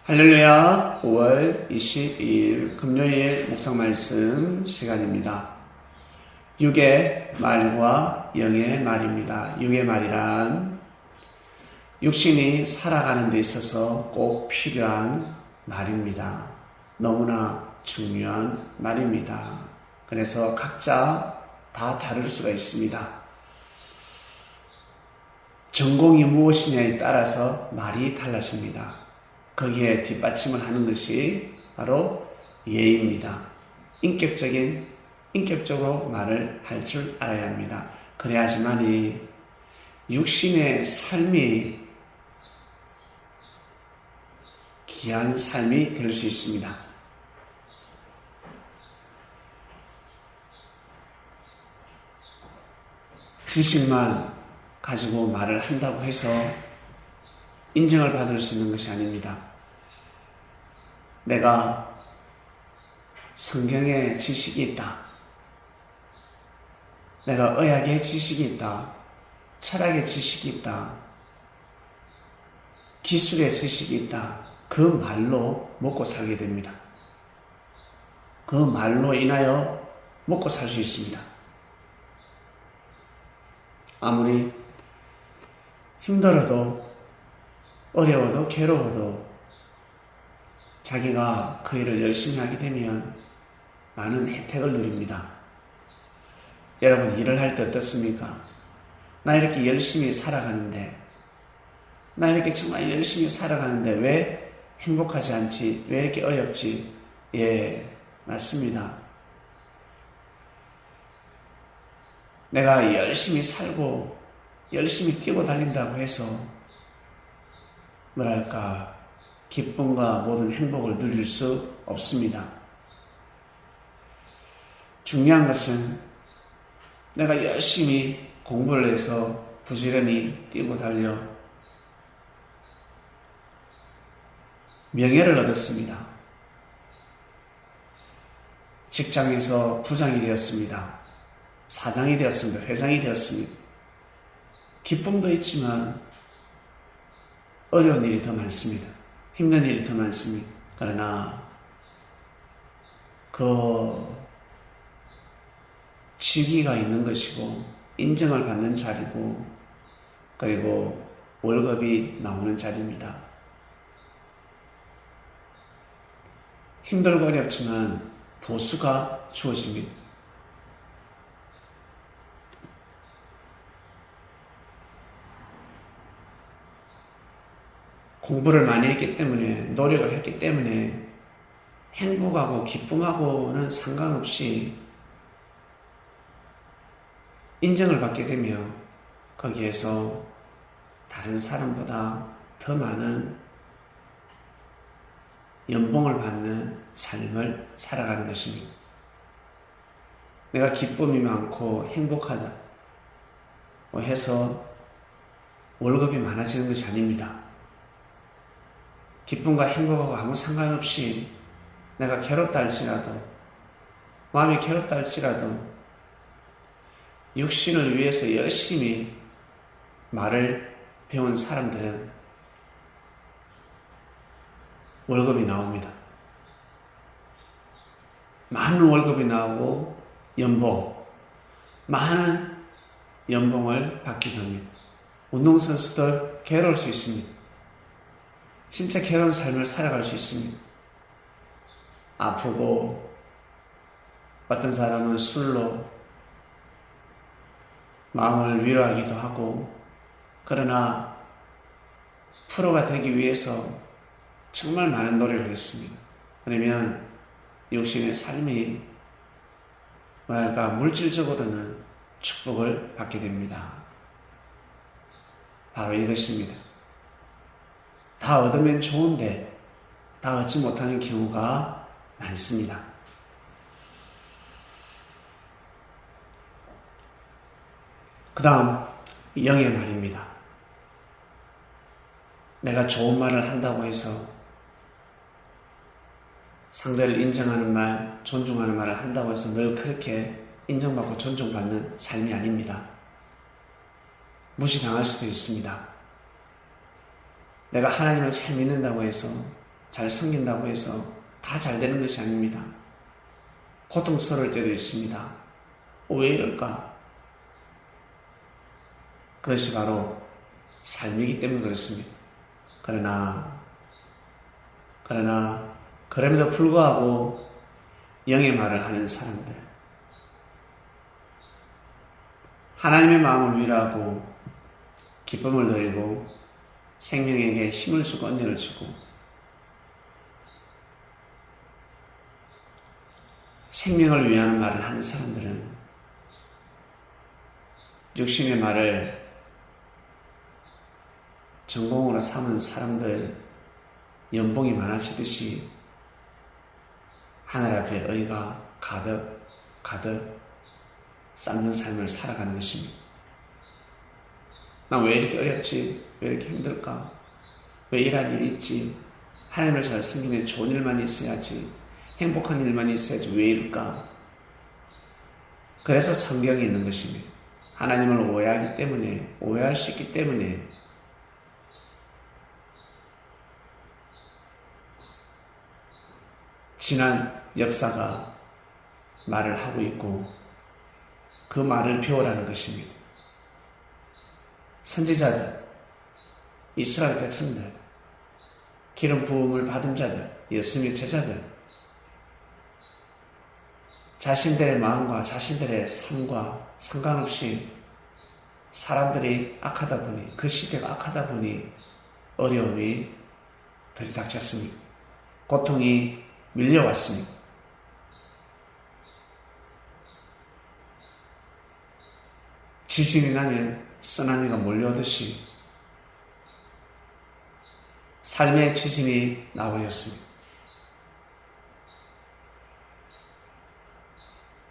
할렐루야. 5월 22일 금요일 묵상 말씀 시간입니다. 육의 말과 영의 말입니다. 육의 말이란 육신이 살아가는 데 있어서 꼭 필요한 말입니다. 너무나 중요한 말입니다. 그래서 각자 다 다를 수가 있습니다. 전공이 무엇이냐에 따라서 말이 달라집니다. 거기에 뒷받침을 하는 것이 바로 예입니다. 인격적으로 말을 할 줄 알아야 합니다. 그래야지만이 육신의 삶이 귀한 삶이 될 수 있습니다. 지식만 가지고 말을 한다고 해서 인정을 받을 수 있는 것이 아닙니다. 내가 성경에 지식이 있다. 내가 의학의 지식이 있다. 철학의 지식이 있다. 기술의 지식이 있다. 그 말로 먹고 살게 됩니다. 그 말로 인하여 먹고 살 수 있습니다. 아무리 힘들어도 어려워도 괴로워도 자기가 그 일을 열심히 하게 되면 많은 혜택을 누립니다. 여러분, 일을 할 때 어떻습니까? 나 이렇게 열심히 살아가는데, 나 이렇게 정말 열심히 살아가는데 왜 행복하지 않지? 왜 이렇게 어렵지? 예, 맞습니다. 내가 열심히 살고 열심히 뛰고 달린다고 해서 뭐랄까, 기쁨과 모든 행복을 누릴 수 없습니다. 중요한 것은 내가 열심히 공부를 해서 부지런히 뛰고 달려 명예를 얻었습니다. 직장에서 부장이 되었습니다. 사장이 되었습니다. 회장이 되었습니다. 기쁨도 있지만 어려운 일이 더 많습니다. 힘든 일이 더 많습니다. 그러나 그 직위가 있는 것이고 인정을 받는 자리고 그리고 월급이 나오는 자리입니다. 힘들고 어렵지만 보수가 주어집니다. 공부를 많이 했기 때문에, 노력을 했기 때문에 행복하고 기쁨하고는 상관없이 인정을 받게 되며 거기에서 다른 사람보다 더 많은 연봉을 받는 삶을 살아가는 것입니다. 내가 기쁨이 많고 행복하다 해서 월급이 많아지는 것이 아닙니다. 기쁨과 행복하고 아무 상관없이 내가 괴롭다 할지라도, 마음이 괴롭다 할지라도 육신을 위해서 열심히 말을 배운 사람들은 월급이 나옵니다. 많은 월급이 나오고 많은 연봉을 받게 됩니다. 운동선수들 괴로울 수 있습니다. 진짜 괴로운 삶을 살아갈 수 있습니다. 아프고 어떤 사람은 술로 마음을 위로하기도 하고, 그러나 프로가 되기 위해서 정말 많은 노력을 했습니다. 그러면 육신의 삶이 뭐랄까 물질적으로는 축복을 받게 됩니다. 바로 이것입니다. 다 얻으면 좋은데 다 얻지 못하는 경우가 많습니다. 그 다음 영의 말입니다. 내가 좋은 말을 한다고 해서 상대를 인정하는 말, 존중하는 말을 한다고 해서 늘 그렇게 인정받고 존중받는 삶이 아닙니다. 무시당할 수도 있습니다. 내가 하나님을 잘 믿는다고 해서 잘 섬긴다고 해서 다 잘 되는 것이 아닙니다. 고통스러울 때도 있습니다. 왜 이럴까? 그것이 바로 삶이기 때문에 그렇습니다. 그러나 그럼에도 불구하고 영의 말을 하는 사람들, 하나님의 마음을 위로하고 기쁨을 드리고 생명에게 힘을 주고 언제를 주고 생명을 위한 말을 하는 사람들은 육신의 말을 전공으로 삼은 사람들 연봉이 많아지듯이 하늘 앞에 의가 가득 쌓는 삶을 살아가는 것입니다. 나 왜 이렇게 어렵지? 왜 이렇게 힘들까? 왜 이런 일이 있지? 하나님을 잘 섬기는 좋은 일만 있어야지. 행복한 일만 있어야지. 왜 이럴까? 그래서 성경이 있는 것입니다. 하나님을 오해하기 때문에, 오해할 수 있기 때문에 지난 역사가 말을 하고 있고 그 말을 배우라는 것입니다. 선지자들, 이스라엘 백성들, 기름 부음을 받은 자들, 예수님의 제자들, 자신들의 마음과 자신들의 삶과 상관없이 사람들이 악하다 보니, 그 시대가 악하다 보니 어려움이 들이닥쳤습니다. 고통이 밀려왔습니다. 지진이 나면 쓰나미가 몰려오듯이 삶의 지진이 나버렸습니다.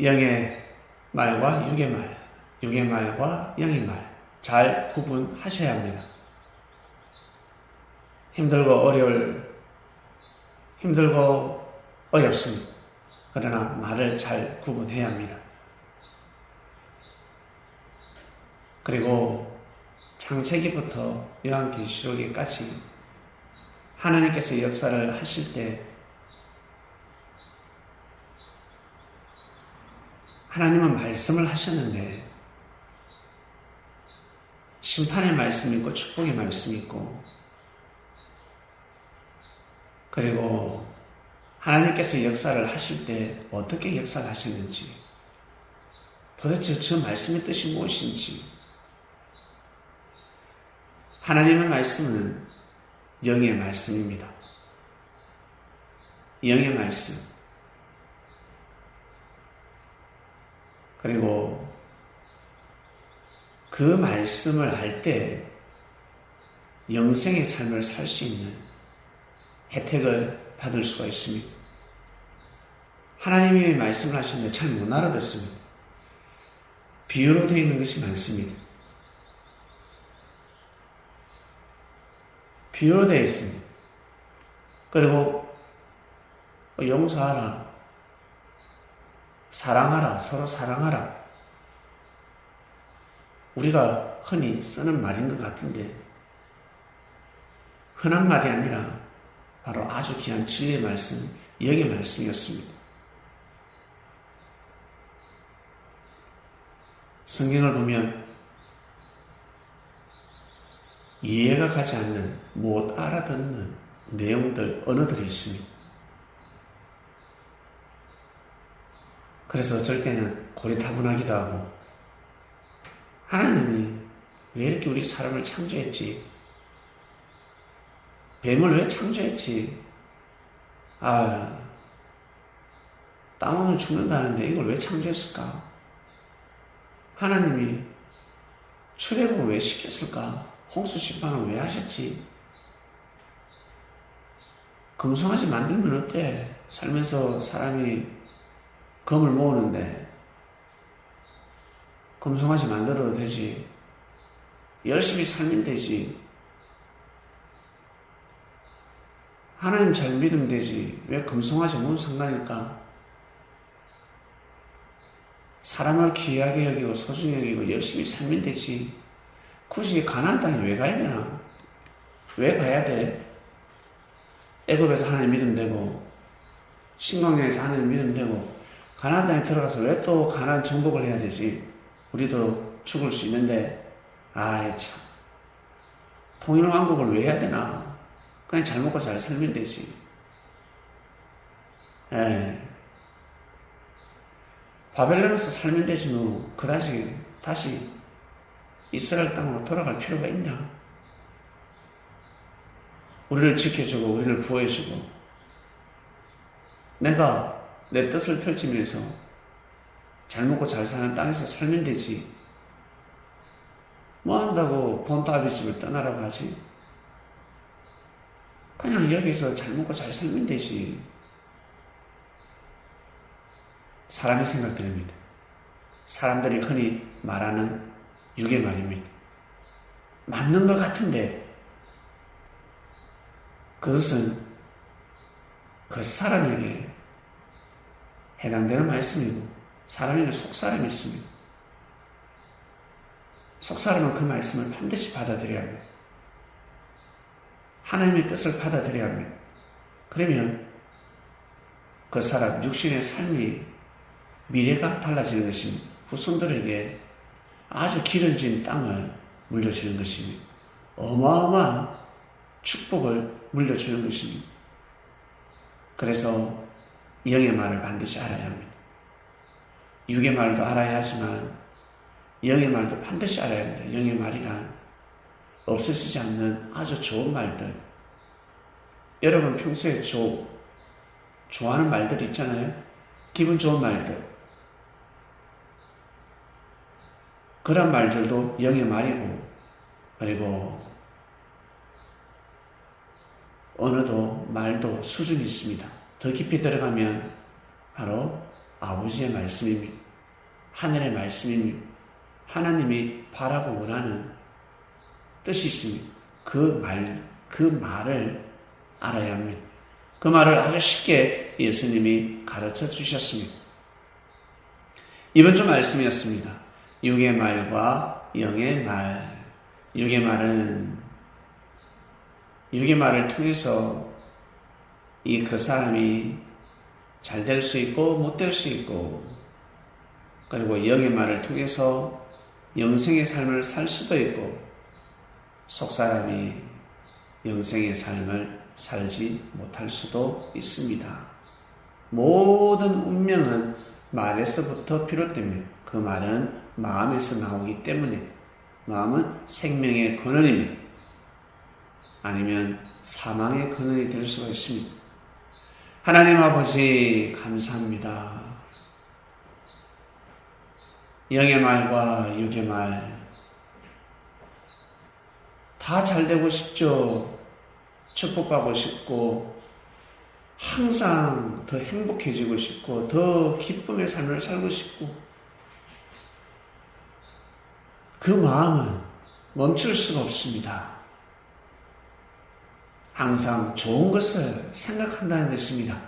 영의 말과 육의 말, 육의 말과 영의 말 잘 구분하셔야 합니다. 힘들고 어렵습니다. 그러나 말을 잘 구분해야 합니다. 그리고 창세기부터 요한계시록에까지 하나님께서 역사를 하실 때 하나님은 말씀을 하셨는데 심판의 말씀이 있고 축복의 말씀이 있고 그리고 하나님께서 역사를 하실 때 어떻게 역사를 하셨는지 도대체 저 말씀의 뜻이 무엇인지 하나님의 말씀은 영의 말씀입니다. 영의 말씀. 그리고 그 말씀을 할 때 영생의 삶을 살 수 있는 혜택을 받을 수가 있습니다. 하나님이 말씀을 하시는데 잘 못 알아듣습니다. 비유로 되어 있는 것이 많습니다. 비유로 되어 있습니다. 그리고 용서하라, 사랑하라, 서로 사랑하라. 우리가 흔히 쓰는 말인 것 같은데 흔한 말이 아니라 바로 아주 귀한 진리의 말씀, 영의 말씀이었습니다. 성경을 보면 이해가 가지 않는, 못 알아듣는 내용들, 언어들이 있습니다. 그래서 어쩔 때는 고리타분하기도 하고 하나님이 왜 이렇게 우리 사람을 창조했지? 뱀을 왜 창조했지? 땀 없으면 죽는다는데 이걸 왜 창조했을까? 하나님이 출애굽을 왜 시켰을까? 홍수 심판을 왜 하셨지? 금송아지 만들면 어때? 살면서 사람이 금을 모으는데 금송아지 만들어도 되지. 열심히 살면 되지. 하나님 잘 믿으면 되지. 왜 금송아지 뭔 상관일까? 사람을 귀하게 여기고 소중히 여기고 열심히 살면 되지. 굳이 가나안 땅에 왜 가야 되나? 왜 가야 돼? 애굽에서 하나님 믿으면 되고 신광야에서 하나님 믿으면 되고 가나안 땅에 들어가서 왜 또 가나안 정복을 해야 되지? 우리도 죽을 수 있는데 아이 참 통일왕국을 왜 해야 되나? 그냥 잘 먹고 잘 살면 되지. 바벨론에서 살면 되지 뭐 그다지 다시 이스라엘 땅으로 돌아갈 필요가 있냐? 우리를 지켜주고 우리를 보호해주고 내가 내 뜻을 펼치면서 잘 먹고 잘 사는 땅에서 살면 되지. 뭐 한다고 본토 아비집을 떠나라고 하지? 그냥 여기서 잘 먹고 잘 살면 되지. 사람의 생각들입니다. 사람들이 흔히 말하는 육의 말입니다. 맞는 것 같은데 그것은 그 사람에게 해당되는 말씀이고 사람에게 속사람이 있습니다. 속사람은 그 말씀을 반드시 받아들여야 합니다. 하나님의 뜻을 받아들여야 합니다. 그러면 그 사람 육신의 삶이 미래가 달라지는 것입니다. 후손들에게 아주 기름진 땅을 물려주는 것입니다. 어마어마한 축복을 물려주는 것입니다. 그래서 영의 말을 반드시 알아야 합니다. 육의 말도 알아야 하지만 영의 말도 반드시 알아야 합니다. 영의 말이란 없어지지 않는 아주 좋은 말들. 여러분 평소에 좋아하는 말들 있잖아요. 기분 좋은 말들. 그런 말들도 영의 말이고 그리고 언어도 말도 수준이 있습니다. 더 깊이 들어가면 바로 아버지의 말씀입니다. 하늘의 말씀입니다. 하나님이 바라고 원하는 뜻이 있습니다. 그 말을 알아야 합니다. 그 말을 아주 쉽게 예수님이 가르쳐 주셨습니다. 이번 주 말씀이었습니다. 육의 말과 영의 말. 육의 말을 통해서 그 사람이 잘 될 수 있고 못 될 수 있고 그리고 영의 말을 통해서 영생의 삶을 살 수도 있고 속사람이 영생의 삶을 살지 못할 수도 있습니다. 모든 운명은 말에서부터 비롯됩니다. 그 말은 마음에서 나오기 때문에 마음은 생명의 근원입니다. 아니면 사망의 근원이 될 수가 있습니다. 하나님 아버지 감사합니다. 영의 말과 육의 말 다 잘되고 싶죠. 축복받고 싶고 항상 더 행복해지고 싶고 더 기쁨의 삶을 살고 싶고 그 마음은 멈출 수가 없습니다. 항상 좋은 것을 생각한다는 것입니다.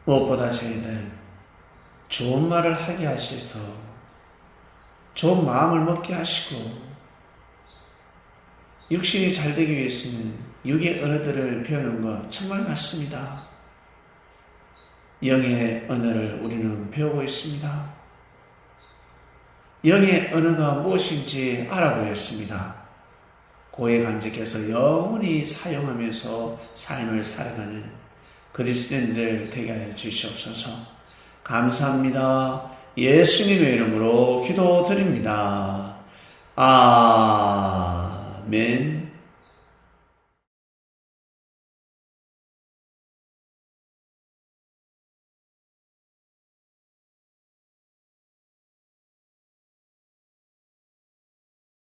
무엇보다 저희들 좋은 말을 하게 하셔서 좋은 마음을 먹게 하시고 육신이 잘 되기 위해서는 육의 언어들을 배우는 것 정말 맞습니다. 영의 언어를 우리는 배우고 있습니다. 영의 언어가 무엇인지 알아보였습니다. 고해 간직해서 영원히 사용하면서 삶을 살아가는 그리스도인들 되게 하여 주시옵소서. 감사합니다. 예수님의 이름으로 기도드립니다. 아멘.